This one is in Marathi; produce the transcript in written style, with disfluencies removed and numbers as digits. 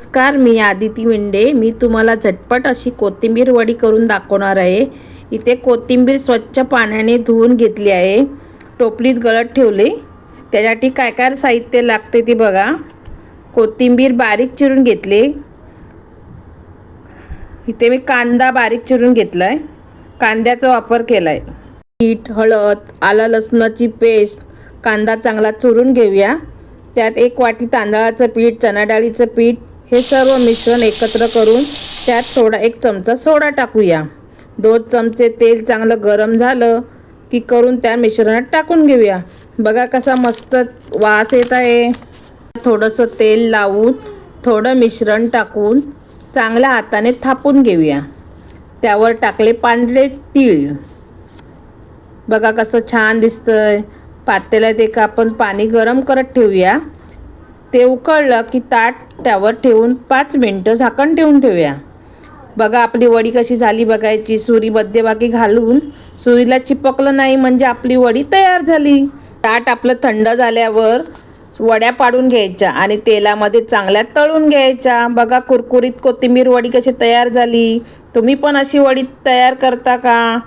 नमस्कार, मी आदिती विंडे. मी तुम्हाला झटपट अशी कोथिंबीर वडी करून दाखवणार आहे. इथे कोथिंबीर स्वच्छ पाण्याने धुवून घेतली आहे, टोपलीत गळत ठेवली. त्यासाठी काय काय साहित्य लागते ते बघा. कोथिंबीर बारीक चिरून घेतली. इथे मी कांदा बारीक चिरून घेतलाय, कांद्याचा वापर केलाय. मीठ, हळद, आलं लसणाची पेस्ट, कांदा चांगला चुरून घेऊया. त्यात 1 वाटी तांदळाचं पीठ, चणा डाळीचं पीठ, हे सर्व मिश्रण एकत्र करून त्यात थोडा 1 चमचा सोडा टाकूया. 2 चमचे तेल चांगलं गरम झालं की करून त्या मिश्रणात टाकून घेऊया. बघा कसा मस्त वास येत आहे. थोडंसं तेल लावून थोडं मिश्रण टाकून चांगल्या हाताने थापून घेऊया. त्यावर टाकले पांढरे तीळ. बघा कसं छान दिसतंय. पातेल्यात एक आपण पाणी गरम करत ठेवूया. ते उकळलं की ताट त्यावर ठेवून 5 मिनिटं झाकण ठेवून ठेवूया. बघा आपली वडी कशी झाली बघायची. सुरी मध्यभागी घालून सुरीला चिपकलं नाही म्हणजे आपली वडी तयार झाली. ताट आपलं थंड झाल्यावर वड्या पाडून घ्यायच्या आणि तेलामध्ये चांगल्या तळून घ्यायच्या. बघा कुरकुरीत कोथिंबीर वडी कशी तयार झाली. तुम्ही पण अशी वडी तयार करता का?